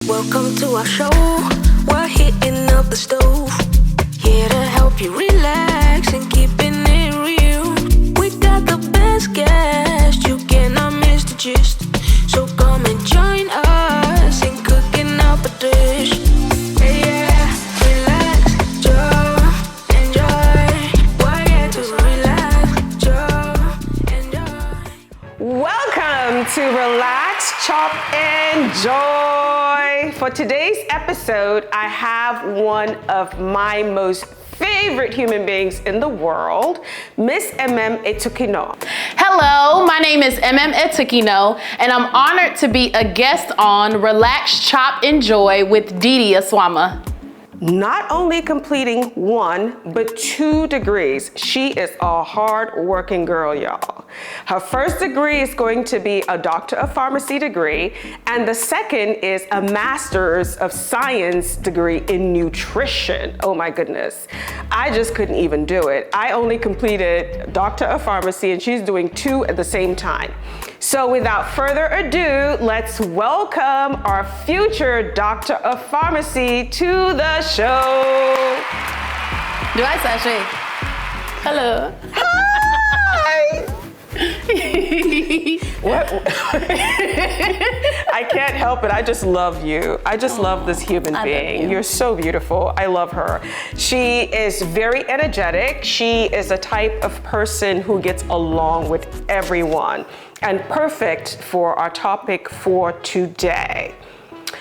Welcome to our show. We're hitting up the stove. Here to help you relax and keeping it real. We got the best guest. You cannot miss the gist. So come and join us in cooking up a dish. Hey, yeah, relax, just enjoy. Why get to relax, just enjoy. Welcome to Relax, Chop, Enjoy. For today's episode, I have one of my most favorite human beings in the world, Miss Emem Etukinoh. Hello, my name is Emem Etukinoh, and I'm honored to be a guest on Relax, Chop, Enjoy with Dee Dee Asuamah. Not only completing 1, but 2 degrees. She is a hard-working girl, y'all. Her first degree is going to be a Doctor of Pharmacy degree, and the second is a Master's of Science degree in Nutrition. Oh my goodness. I just couldn't even do it. I only completed Doctor of Pharmacy, and she's doing 2 at the same time. So without further ado, let's welcome our future Doctor of Pharmacy to the show. Do I say hello? Hi! What? I can't help it. I just love you. I just love this human being. You're so beautiful. I love her. She is very energetic. She is a type of person who gets along with everyone, and perfect for our topic for today.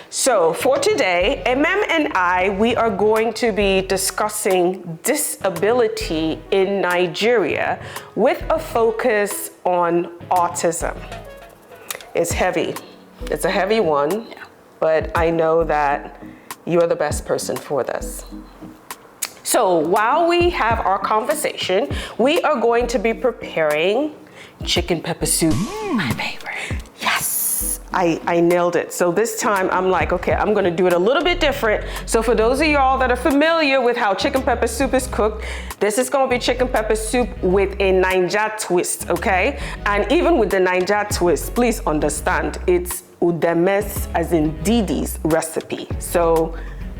So for today, Emem and we are going to be discussing disability in Nigeria with a focus on autism. It's heavy. It's a heavy one, but I know that you're the best person for this. So while we have our conversation, we are going to be preparing chicken pepper soup, my favorite. Yes, I nailed it. So this time I'm like, okay, I'm gonna do it a little bit different. So for those of y'all that are familiar with how chicken pepper soup is cooked, this is gonna be chicken pepper soup with a Naija twist, okay? And even with the Naija twist, please understand, it's Udeme's, as in Dee Dee's recipe. So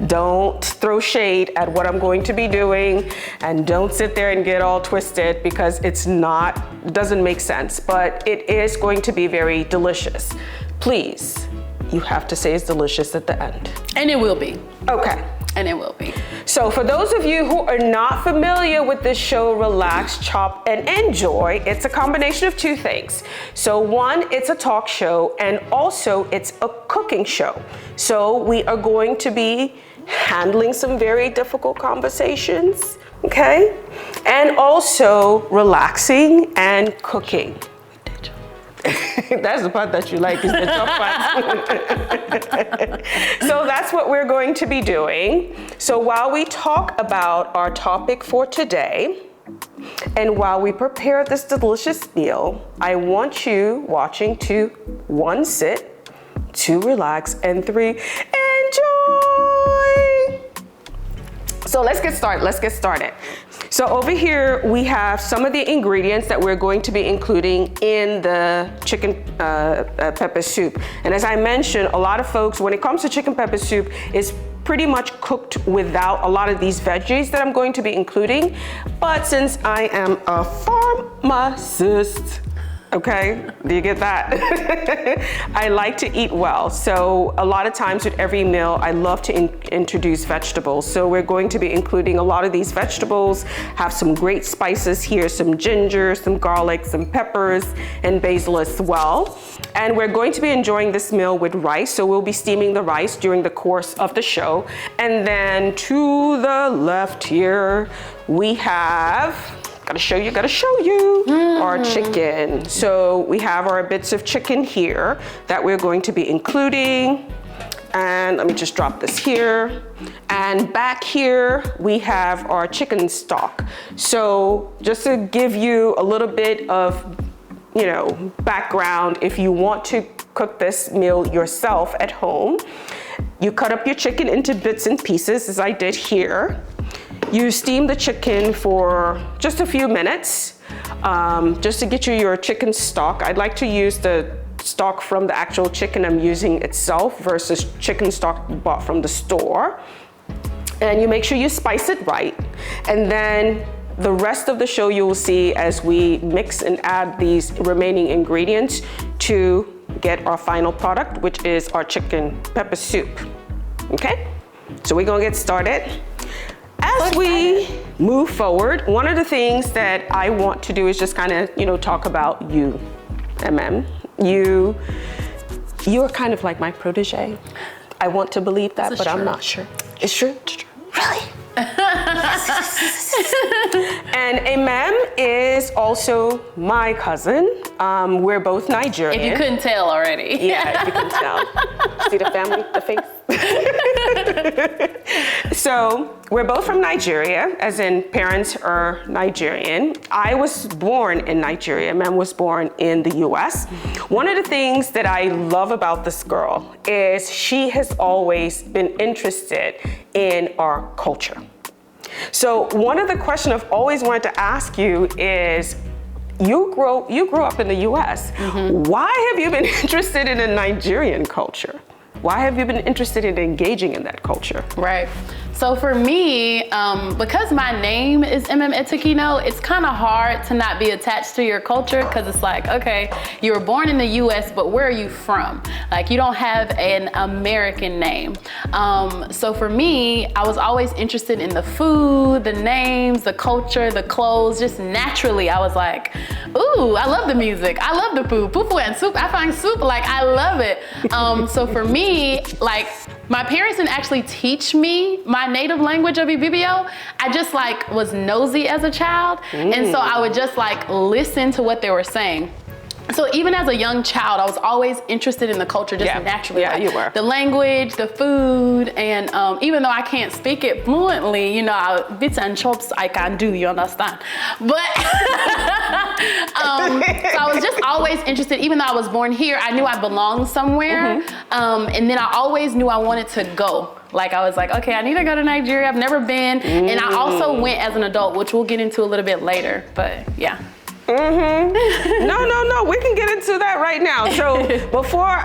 don't throw shade at what I'm going to be doing, and don't sit there and get all twisted, because it doesn't make sense, but it is going to be very delicious. Please, you have to say it's delicious at the end. And it will be. Okay. And it will be. So for those of you who are not familiar with this show, Relax, Chop, and Enjoy, it's a combination of 2 things. So 1, it's a talk show, and also it's a cooking show. So we are going to be handling some very difficult conversations, okay? And also relaxing and cooking. That's the part that you like, is the chop part. So that's what we're going to be doing. So while we talk about our topic for today, and while we prepare this delicious meal, I want you watching to 1, sit, 2, relax, and 3, enjoy. So let's get started. So over here, we have some of the ingredients that we're going to be including in the chicken pepper soup. And as I mentioned, a lot of folks, when it comes to chicken pepper soup, is pretty much cooked without a lot of these veggies that I'm going to be including. But since I am a pharmacist, okay, do you get that? I like to eat well. So a lot of times with every meal, I love to introduce vegetables. So we're going to be including a lot of these vegetables, have some great spices here, some ginger, some garlic, some peppers, and basil as well. And we're going to be enjoying this meal with rice. So we'll be steaming the rice during the course of the show. And then to the left here, we have, gotta show you our chicken. So we have our bits of chicken here that we're going to be including. And let me just drop this here. And back here, we have our chicken stock. So just to give you a little bit of, background, if you want to cook this meal yourself at home, you cut up your chicken into bits and pieces, as I did here. You steam the chicken for just a few minutes, just to get you your chicken stock. I'd like to use the stock from the actual chicken I'm using itself versus chicken stock bought from the store. And you make sure you spice it right. And then the rest of the show you will see as we mix and add these remaining ingredients to get our final product, which is our chicken pepper soup. Okay? So we're gonna get started. As we move forward, one of the things that I want to do is just kind of, talk about you, Emem. You're kind of like my protege. I want to believe that, but I'm not sure. It's true? Really? And Emem is also my cousin. We're both Nigerian. If you couldn't tell already. Yeah, if you couldn't tell. See the family, the face? So we're both from Nigeria, as in parents are Nigerian. I was born in Nigeria. Emem was born in the US. One of the things that I love about this girl is she has always been interested in our culture. So one of the questions I've always wanted to ask you is, you grew up in the US. Why have you been interested in the Nigerian culture? Why have you been interested in engaging in that culture? Right. So for me, because my name is Emem Etukinoh, it's kind of hard to not be attached to your culture, because it's like, okay, you were born in the US, but where are you from? Like, you don't have an American name. So for me, I was always interested in the food, the names, the culture, the clothes. Just naturally, I was like, ooh, I love the music. I love the food. Fufu and soup. I find soup, like, I love it. So for me, like, my parents didn't actually teach me my native language of Ibibio. I just was nosy as a child. And so I would just listen to what they were saying. So even as a young child, I was always interested in the culture just naturally. Yeah, you were. The language, the food, and even though I can't speak it fluently, bits and chops I can do, you understand? But so I was just always interested. Even though I was born here, I knew I belonged somewhere. And then I always knew I wanted to go. Like, I was like, okay, I need to go to Nigeria. I've never been. And I also went as an adult, which we'll get into a little bit later, but yeah. No, we can get into that right now. So before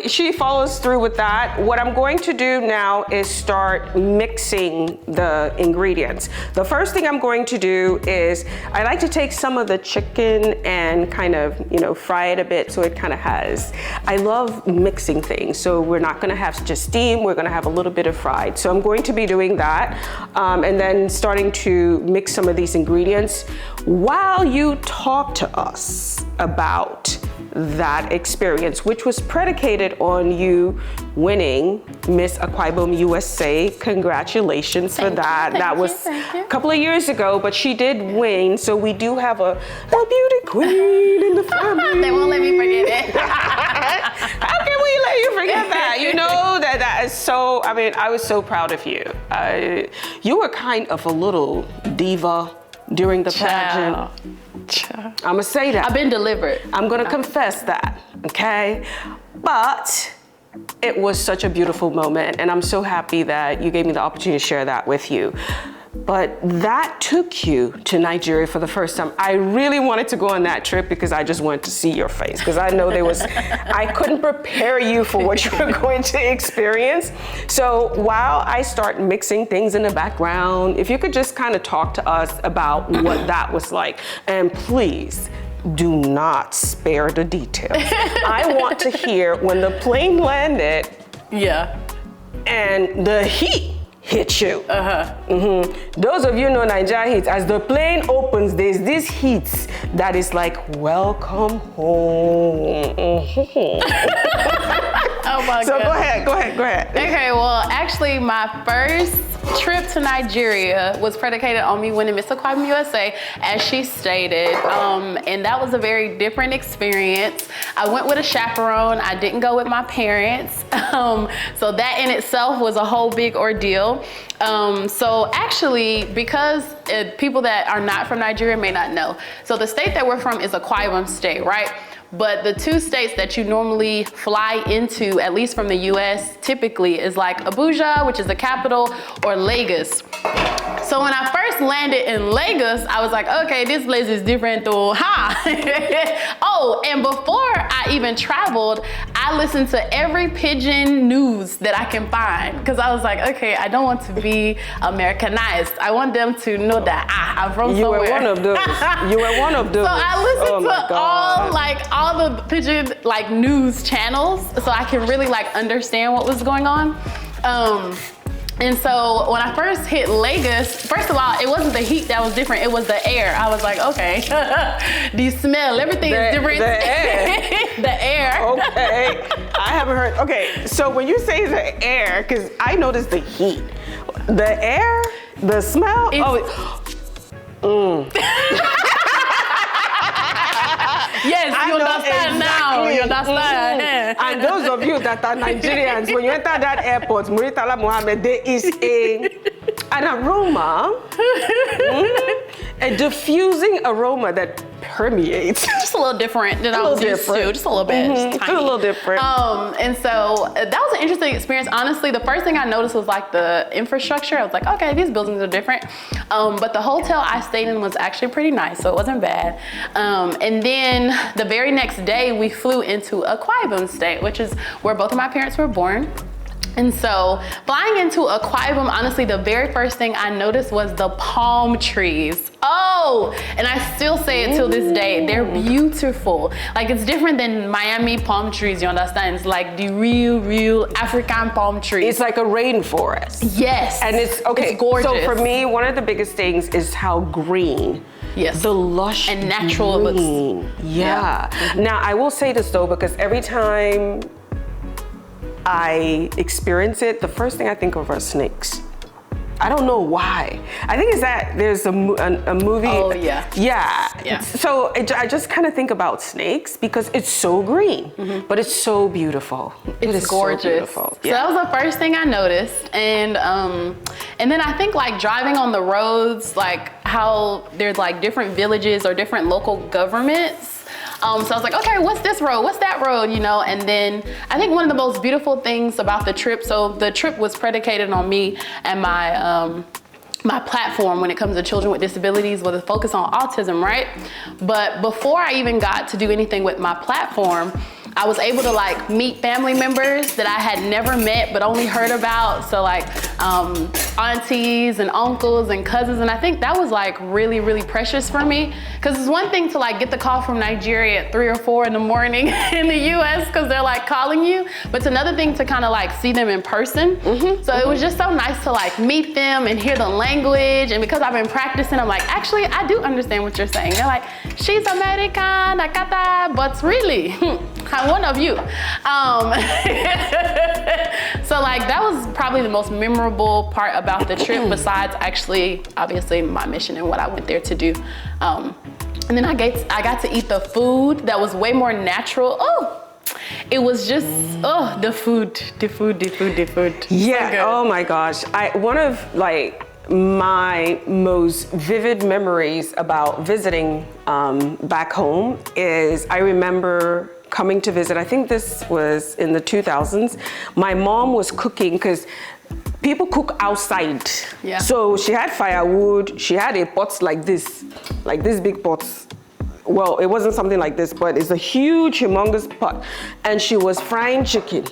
she follows through with that, what I'm going to do now is start mixing the ingredients. The first thing I'm going to do is I like to take some of the chicken and kind of, fry it a bit so it kind of I love mixing things. So we're not going to have just steam, we're going to have a little bit of fried. So I'm going to be doing that and then starting to mix some of these ingredients while you talk to us about that experience, which was predicated on you winning Miss Akwa Ibom USA. Congratulations for that. That was a couple of years ago, but she did win. So we do have a beauty queen in the family. They won't let me forget it. How can we let you forget that? That is so, I was so proud of you. You were kind of a little diva during the pageant. I'm gonna say that. I've been deliberate. I'm gonna confess that, okay? But it was such a beautiful moment, and I'm so happy that you gave me the opportunity to share that with you. But that took you to Nigeria for the first time. I really wanted to go on that trip because I just wanted to see your face, because I know I couldn't prepare you for what you were going to experience. So while I start mixing things in the background, if you could just kind of talk to us about what that was like, and please, do not spare the details. I want to hear when the plane landed. Yeah. And the heat hit you. Those of you know Nigeria heat. As the plane opens, there's this heat that is like, welcome home. Oh my God. So go ahead. Okay, well, actually my first trip to Nigeria was predicated on me winning Miss Akwa Ibom USA, as she stated, and that was a very different experience. I went with a chaperone. I didn't go with my parents, so that in itself was a whole big ordeal. So actually, because people that are not from Nigeria may not know, so the state that we're from is Akwa Ibom State, right? But the two states that you normally fly into, at least from the US, typically is like Abuja, which is the capital, or Lagos. So when I first landed in Lagos, I was like, okay, this place is different though. Oh, and before I even traveled, I listened to every pidgin news that I can find because I was like, okay, I don't want to be Americanized. I want them to know that I'm from somewhere. You were one of those. You were one of those. So I listened to all the pidgin news channels so I can really understand what was going on. And so when I first hit Lagos, first of all, it wasn't the heat that was different, it was the air. I was like, okay, the smell, everything is different. The air. The air. Okay, I haven't heard, okay, so when you say the air, because I noticed the heat, the air, the smell, Yes, you understand now. You understand. And those of you that are Nigerians, when you enter that airport, Muritala Mohammed, there is an aroma, a diffusing aroma that permeates. Just a little different than I was used to. Just a little bit. Just a little different. And so that was an interesting experience. Honestly, the first thing I noticed was the infrastructure. I was like, okay, these buildings are different. But the hotel I stayed in was actually pretty nice, so it wasn't bad. And then the very next day, we flew into Akwa Ibom State, which is where both of my parents were born. And so flying into Akwa Ibom, honestly, the very first thing I noticed was the palm trees. Oh, and I still say it till this day. They're beautiful. It's different than Miami palm trees, you understand? It's the real African palm trees. It's like a rainforest. Yes. And it's, okay, it's gorgeous. So for me, one of the biggest things is how green. Yes. The lush and natural green. looks. Yeah. Now, I will say this though, because every time I experience it, the first thing I think of are snakes. I don't know why. I think it's that there's a movie. Oh, yeah. Yeah. So I just kind of think about snakes because it's so green, but it's so beautiful. It's gorgeous. So beautiful. So that was the first thing I noticed. And then I think driving on the roads, how there's different villages or different local governments. So I was like, okay, what's this road? What's that road? And then I think one of the most beautiful things about the trip, so the trip was predicated on me and my platform when it comes to children with disabilities with a focus on autism, right? But before I even got to do anything with my platform, I was able to meet family members that I had never met but only heard about. So aunties and uncles and cousins. And I think that was really, really precious for me. Cause it's one thing to get the call from Nigeria at 3 or 4 in the morning in the US cause they're calling you. But it's another thing to kind of see them in person. So it was just so nice to meet them and hear the language. And because I've been practicing, I'm actually, I do understand what you're saying. They're she's American, Nakata, but really, I'm one of you. So that was probably the most memorable part about the trip besides actually, obviously, my mission and what I went there to do. And then I got to eat the food that was way more natural. Oh, it was just, the food. Yeah, So oh my gosh. One of my most vivid memories about visiting back home is I remember coming to visit, I think this was in the 2000s. My mom was cooking because people cook outside. Yeah. So she had firewood, she had a pot like this big pots. Well, it wasn't something like this, but it's a huge, humongous pot. And she was frying chicken.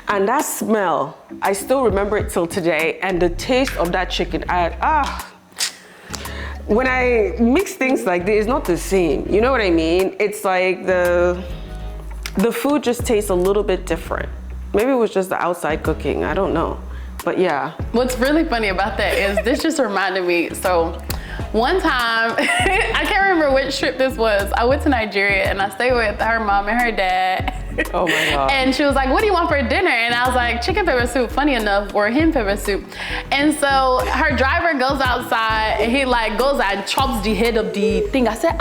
And that smell, I still remember it till today. And the taste of that chicken, when I mix things like this, it's not the same. You know what I mean? It's the food just tastes a little bit different. Maybe it was just the outside cooking, I don't know. But yeah. What's really funny about that is this just reminded me, so one time, I can't remember which trip this was. I went to Nigeria and I stayed with her mom and her dad. Oh my God. And she was like, what do you want for dinner? And I was like, chicken pepper soup, funny enough, or hen pepper soup. And so her driver goes outside and he goes out and chops the head of the thing. I said,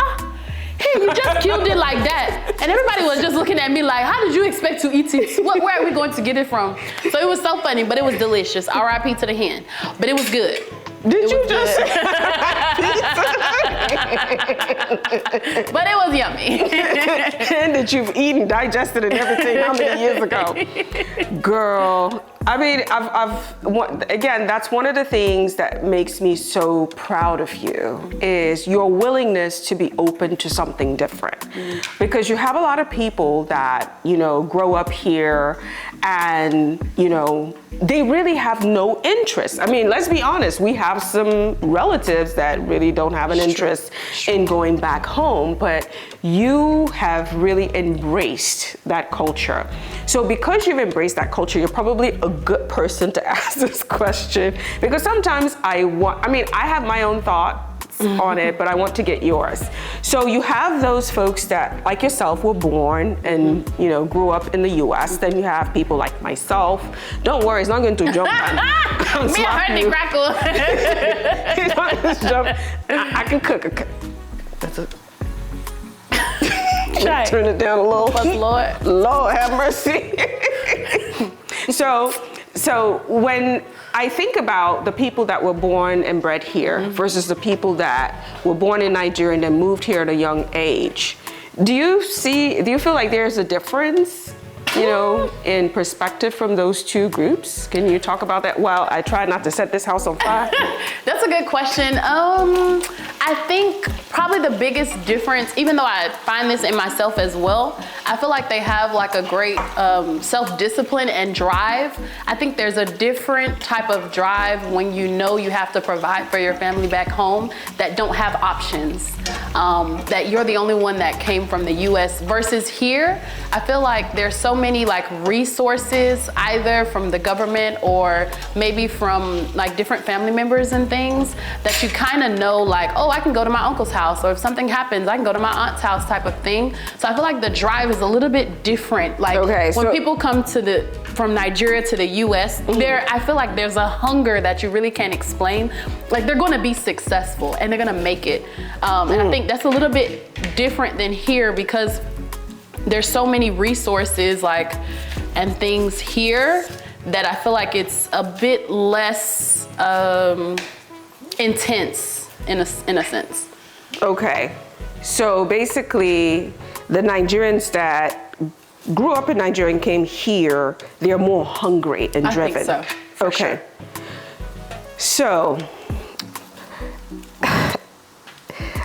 hey, you just killed it like that. And everybody was just looking at me how did you expect to eat it? Where are we going to get it from? So it was so funny, but it was delicious. R.I.P. to the hen. But it was good. Did you just? But it was yummy. And that you've eaten, digested, and everything how many years ago? Girl, I mean, again, that's one of the things that makes me so proud of you is your willingness to be open to something different. Because you have a lot of people that, you know, grow up here and, you know, they really have no interest. I mean, let's be honest, we have some relatives that really don't have an interest in going back home, but you have really embraced that culture. So because you've embraced that culture, you're probably a good person to ask this question, because sometimes I have my own thoughts on it, but I want to get yours. So you have those folks that, like yourself, were born and, you know, grew up in the US. Then you have people like myself. Don't worry, it's not going to jump on Me, I heard the crackle. It's not going to jump. I can cook. That's it. Turn it down a little. Lord. Lord have mercy. So when I think about the people that were born and bred here versus the people that were born in Nigeria and then moved here at a young age, do you feel like there's a difference, you know, in perspective from those two groups? Can you talk about that? Well, I try not to set this house on fire. That's a good question. I think probably the biggest difference, even though I find this in myself as well, I feel like they have like a great self-discipline and drive. I think there's a different type of drive when you know you have to provide for your family back home that don't have options. That you're the only one that came from the US versus here. I feel like there's so many like resources either from the government or maybe from like different family members and things that you kind of know like, oh, I can go to my uncle's house, or if something happens, I can go to my aunt's house type of thing. So I feel like the drive is a little bit different. Like when people come from Nigeria to the US, I feel like there's a hunger that you really can't explain. Like they're gonna be successful and they're gonna make it. And I think that's a little bit different than here because there's so many resources and things here that I feel like it's a bit less intense in a sense. Okay, so basically the Nigerians that grew up in Nigeria and came here, they're more hungry and driven. I think so, for sure. So, I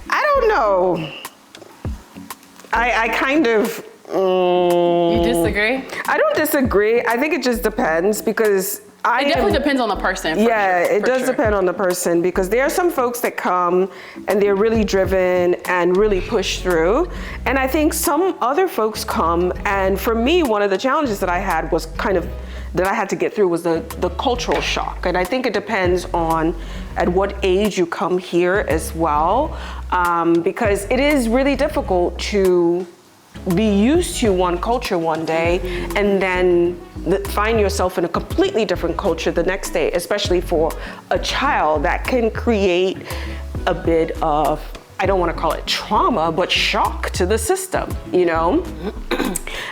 don't know. I kind of... You disagree? I don't disagree. I think it just depends because it definitely depends on the person. It does depend on the person because there are some folks that come and they're really driven and really push through. And I think some other folks come, and for me, one of the challenges that I had was that I had to get through was the cultural shock. And I think it depends on at what age you come here as well, because it is really difficult to be used to one culture one day and then find yourself in a completely different culture the next day, especially for a child. That can create a bit of, I don't want to call it trauma, but shock to the system, you know?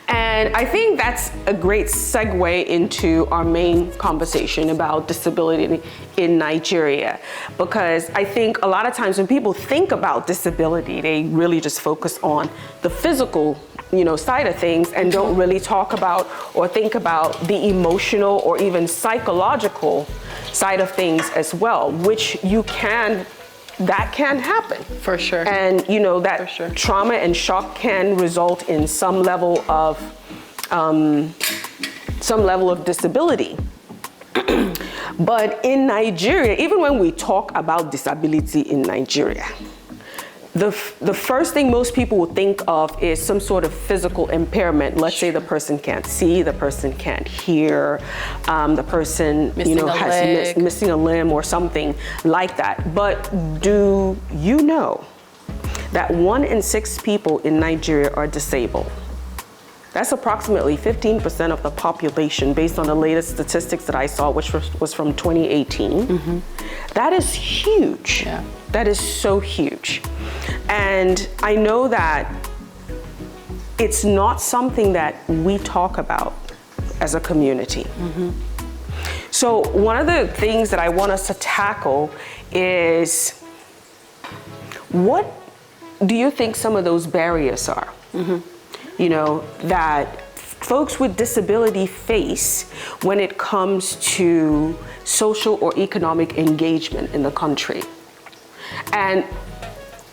And I think that's a great segue into our main conversation about disability in Nigeria, because I think a lot of times when people think about disability, they really just focus on the physical, you know, side of things and don't really talk about or think about the emotional or even psychological side of things as well, which that can happen. For sure. And you know, that trauma and shock can result in some level of disability. But in Nigeria, even when we talk about disability in Nigeria, the first thing most people will think of is some sort of physical impairment. Let's say the person can't see, the person can't hear, the person has missing a limb or something like that. But do you know that 1 in 6 people in Nigeria are disabled? That's approximately 15% of the population based on the latest statistics that I saw, which was from 2018. That is huge. Yeah. That is so huge. And I know that it's not something that we talk about as a community. So one of the things that I want us to tackle is, what do you think some of those barriers are? You know, that folks with disability face when it comes to social or economic engagement in the country. And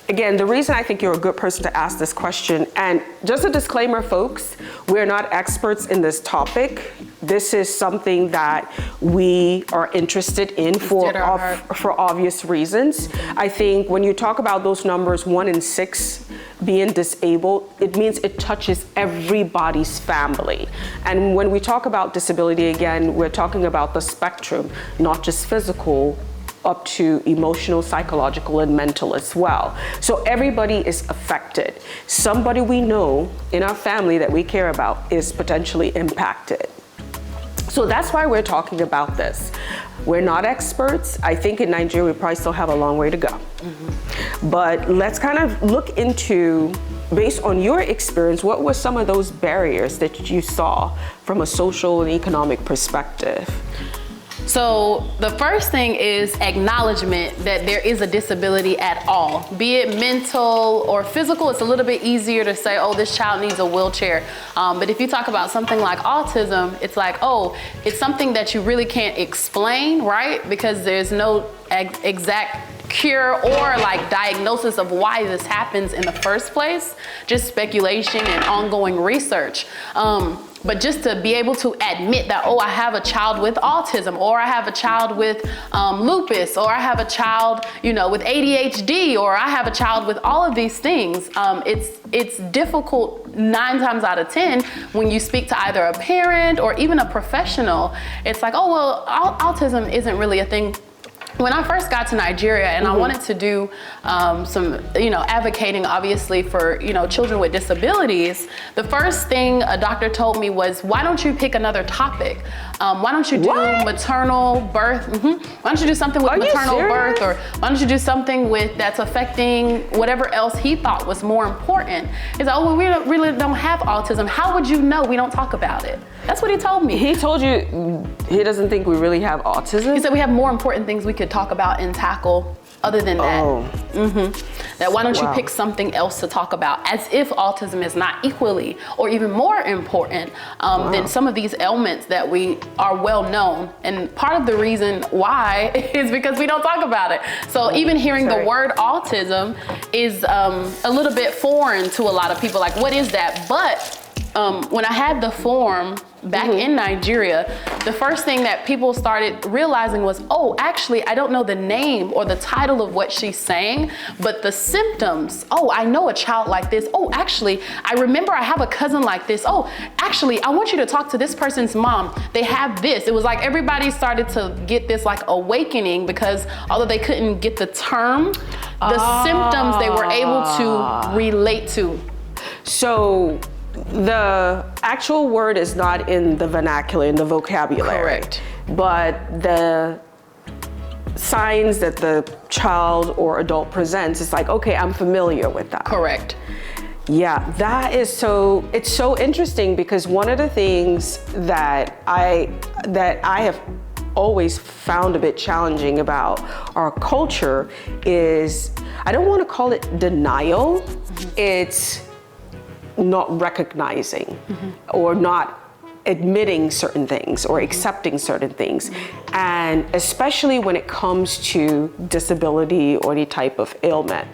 again, the reason I think you're a good person to ask this question, and just a disclaimer, folks, we're not experts in this topic. This is something that we are interested in for obvious reasons. I think when you talk about those numbers, 1 in 6 being disabled, it means it touches everybody's family. And when we talk about disability, again, we're talking about the spectrum, not just physical, up to emotional, psychological, and mental as well. So everybody is affected. Somebody we know in our family that we care about is potentially impacted. So that's why we're talking about this. We're not experts. I think in Nigeria, we probably still have a long way to go. But let's kind of look into, based on your experience, what were some of those barriers that you saw from a social and economic perspective? So the first thing is acknowledgement that there is a disability at all. Be it mental or physical, it's a little bit easier to say, oh, this child needs a wheelchair. But if you talk about something like autism, it's like, oh, it's something that you really can't explain, right? Because there's no exact cure or like diagnosis of why this happens in the first place, just speculation and ongoing research. But just to be able to admit that, oh, I have a child with autism, or I have a child with lupus, or I have a child, you know, with ADHD, or I have a child with all of these things. It's difficult 9 times out of 10 when you speak to either a parent or even a professional. It's like, oh, well, autism isn't really a thing. When I first got to Nigeria and I wanted to do some, you know, advocating obviously for, you know, children with disabilities, the first thing a doctor told me was, why don't you pick another topic? Why don't you do maternal birth? Why don't you do something with maternal birth? Or why don't you do something with that's affecting whatever else he thought was more important? He's like, oh, well, we really don't have autism. How would you know? We don't talk about it. That's what he told me. He told you he doesn't think we really have autism? He said we have more important things we could talk about and tackle other than that. That why don't you pick something else to talk about, as if autism is not equally or even more important than some of these ailments that we are well known. And part of the reason why is because we don't talk about it. So even hearing the word autism is a little bit foreign to a lot of people. Like, what is that? But when I had the form back in Nigeria, the first thing that people started realizing was, oh, actually, I don't know the name or the title of what she's saying, but the symptoms. Oh, I know a child like this. Oh, actually, I remember I have a cousin like this. Oh, actually, I want you to talk to this person's mom. They have this. It was like everybody started to get this like awakening, because although they couldn't get the term, the symptoms they were able to relate to. So the actual word is not in the vernacular, in the vocabulary. Correct. But the signs that the child or adult presents, it's like, okay, I'm familiar with that. Correct. Yeah, it's so interesting, because one of the things that I have always found a bit challenging about our culture is, I don't want to call it denial, it's not recognizing or not admitting certain things or accepting certain things. And especially when it comes to disability or any type of ailment,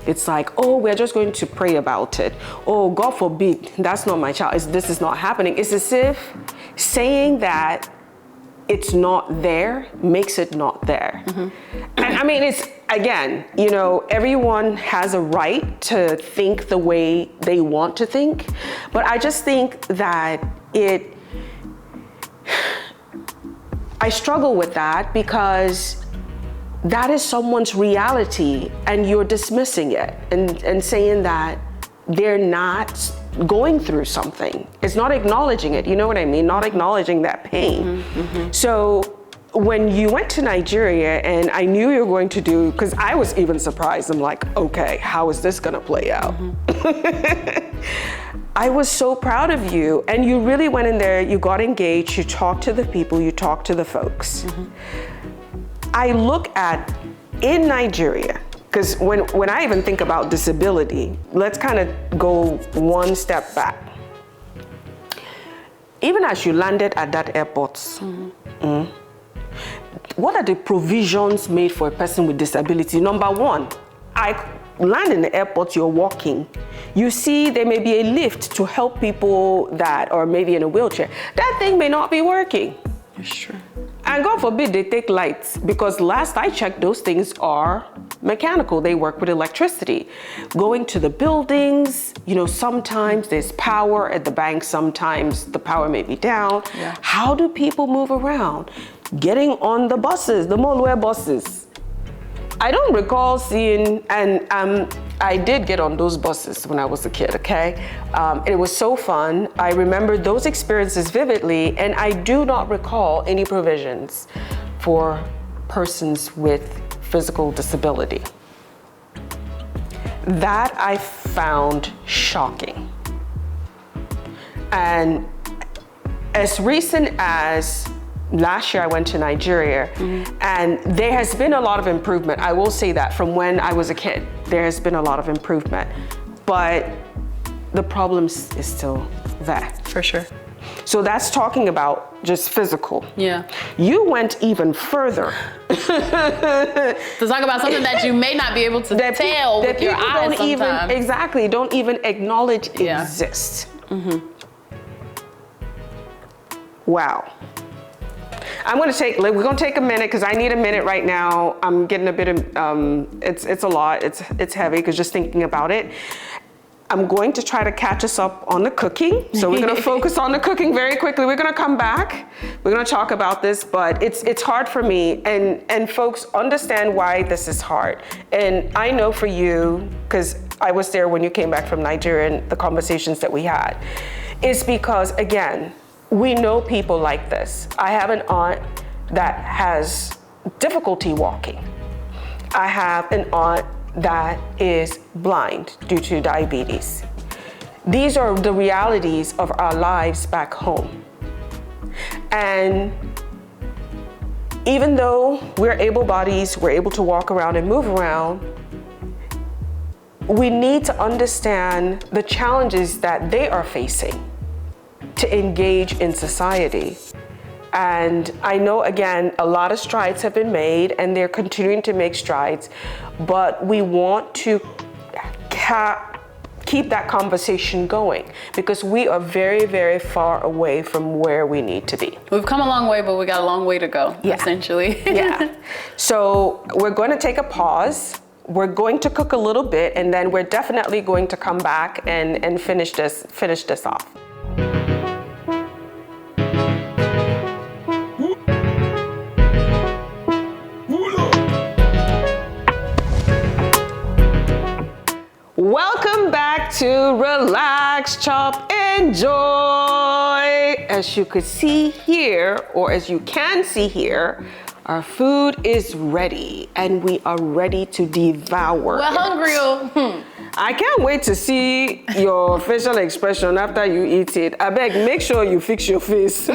it's like, oh, we're just going to pray about it. Oh, God forbid, that's not my child. This is not happening. It's as if saying that it's not there makes it not there. And I mean, it's, again, you know, everyone has a right to think the way they want to think, but I just think that I struggle with that, because that is someone's reality and you're dismissing it and saying that they're not going through something. It's not acknowledging it, you know what I mean? Not acknowledging that pain. So when you went to Nigeria, and I knew you were going to do, because I was even surprised, I'm like, okay, how is this gonna play out? I was so proud of you, and you really went in there, you got engaged, you talked to the people, you talked to the folks. I look at, in Nigeria, because when I even think about disability, let's kind of go one step back. even as you landed at that airport, what are the provisions made for a person with disability? Number one, I land in the airport, you're walking. You see there may be a lift to help people that are maybe in a wheelchair. That thing may not be working. That's true. And God forbid they take lights, because last I checked, those things are mechanical. They work with electricity. Going to the buildings, you know, sometimes there's power at the bank, sometimes the power may be down. Yeah. How do people move around? Getting on the buses, the Molwe buses. I don't recall seeing, and I did get on those buses when I was a kid, okay? It was so fun. I remember those experiences vividly, and I do not recall any provisions for persons with physical disability. That I found shocking. And as recent as last year, I went to Nigeria, and there has been a lot of improvement. I will say that from when I was a kid, there has been a lot of improvement, but the problem is still there. For sure. So that's talking about just physical. Yeah. You went even further. To talk about something that you may not be able to tell with your eyes sometimes. Don't even acknowledge exists. Wow. We're gonna take a minute, because I need a minute right now. I'm getting a bit of, it's a lot, it's heavy, because just thinking about it. I'm going to try to catch us up on the cooking. So we're gonna focus on the cooking very quickly. We're gonna come back. We're gonna talk about this, but it's hard for me, and folks understand why this is hard. And I know for you, because I was there when you came back from Nigeria and the conversations that we had, is because, again, we know people like this. I have an aunt that has difficulty walking. I have an aunt that is blind due to diabetes. These are the realities of our lives back home. And even though we're able bodies, we're able to walk around and move around, we need to understand the challenges that they are facing to engage in society. And I know, again, a lot of strides have been made, and they're continuing to make strides, but we want to keep that conversation going, because we are very, very far away from where we need to be. We've come a long way, but we got a long way to go, essentially. Yeah. So we're going to take a pause. We're going to cook a little bit, and then we're definitely going to come back and finish this off. Welcome back to Relax, Chop, Enjoy. As you could see here, or as you can see here, our food is ready, and we are ready to devour. We're hungry. I can't wait to see your facial expression after you eat it. I beg, make sure you fix your face.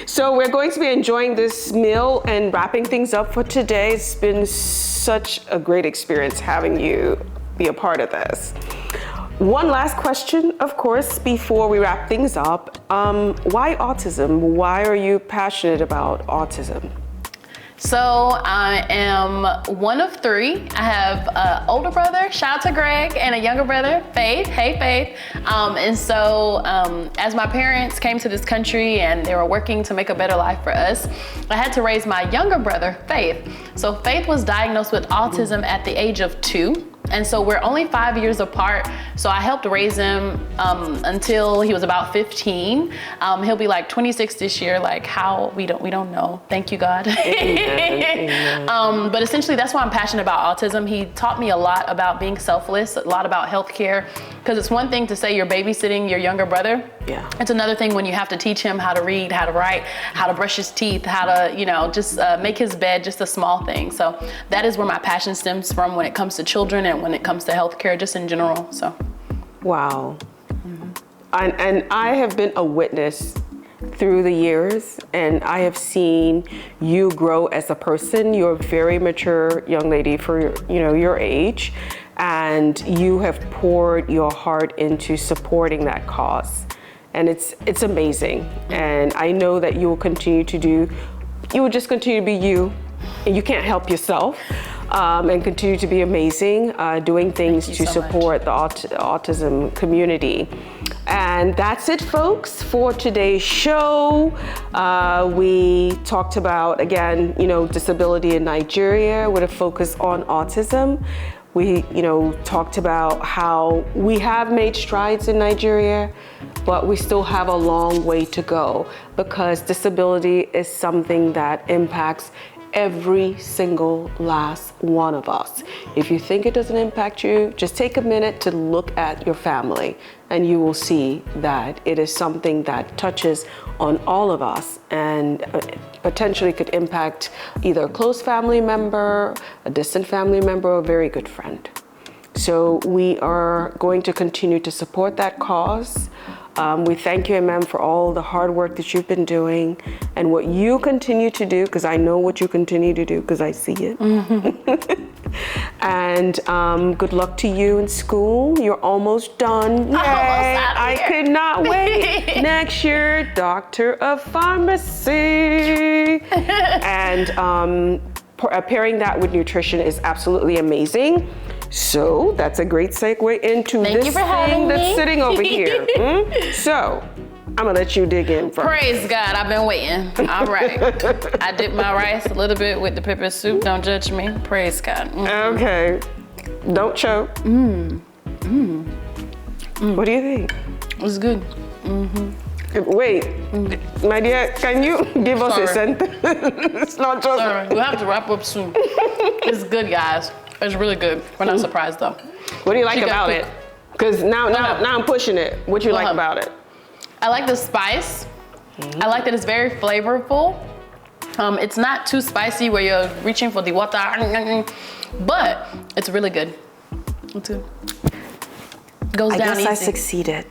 So we're going to be enjoying this meal and wrapping things up for today. It's been such a great experience having you be a part of this. One last question, of course, before we wrap things up. Why autism? Why are you passionate about autism? So I am one of three. I have an older brother, shout out to Greg, and a younger brother, Faith. Hey, Faith. And so as my parents came to this country and they were working to make a better life for us, I had to raise my younger brother, Faith. So Faith was diagnosed with autism at the age of 2. And so we're only 5 years apart. So I helped raise him until he was about 15. He'll be like 26 this year. Like how, we don't know. Thank you, God. Amen. But essentially that's why I'm passionate about autism. He taught me a lot about being selfless, a lot about healthcare. Because it's one thing to say you're babysitting your younger brother. Yeah. It's another thing when you have to teach him how to read, how to write, how to brush his teeth, how to, just make his bed, just a small thing. So that is where my passion stems from when it comes to children and when it comes to healthcare, just in general. So. Wow. Mm-hmm. And I have been a witness through the years, and I have seen you grow as a person. You're a very mature young lady for your age, and you have poured your heart into supporting that cause. and it's amazing. And I know that you will continue to just continue to be you, and you can't help yourself, and continue to be amazing, doing things to support the autism community. And that's it, folks, for today's show. We talked about, again, disability in Nigeria with a focus on autism. We, talked about how we have made strides in Nigeria, but we still have a long way to go, because disability is something that impacts every single last one of us. If you think it doesn't impact you, just take a minute to look at your family, and you will see that it is something that touches on all of us and potentially could impact either a close family member, a distant family member, or a very good friend. So we are going to continue to support that cause. We thank you, Emem, for all the hard work that you've been doing and what you continue to do, because I know what you continue to do because I see it. And good luck to you in school. You're almost done. Yay! I could not wait. Next year, Doctor of Pharmacy. And pairing that with nutrition is absolutely amazing. So that's a great segue into this thing that's sitting over here. So I'm gonna let you dig in first. Praise God, I've been waiting. All right. I dip my rice a little bit with the pepper soup. Don't judge me. Praise God. Okay. Don't choke. What do you think? It's good. Wait, my dear, can you give us a sentence? It's not just. Sorry, we'll have to wrap up soon. It's good, guys. It's really good. We're not surprised though. What do you like about it? Because now I'm pushing it. What do you like about it? I like the spice. I like that it's very flavorful. It's not too spicy where you're reaching for the water, but it's really good. It's good. Goes down easy. I succeeded.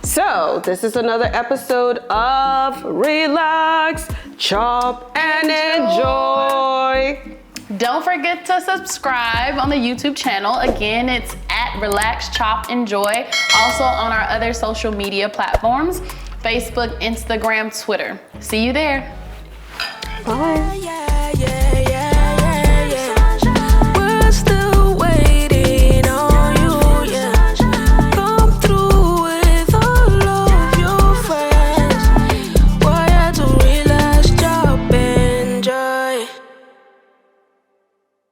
So this is another episode of Relax, Chop, and Enjoy. Don't forget to subscribe on the YouTube channel. Again, it's at Relax, Chop, Enjoy. Also on our other social media platforms, Facebook, Instagram, Twitter. See you there. Bye.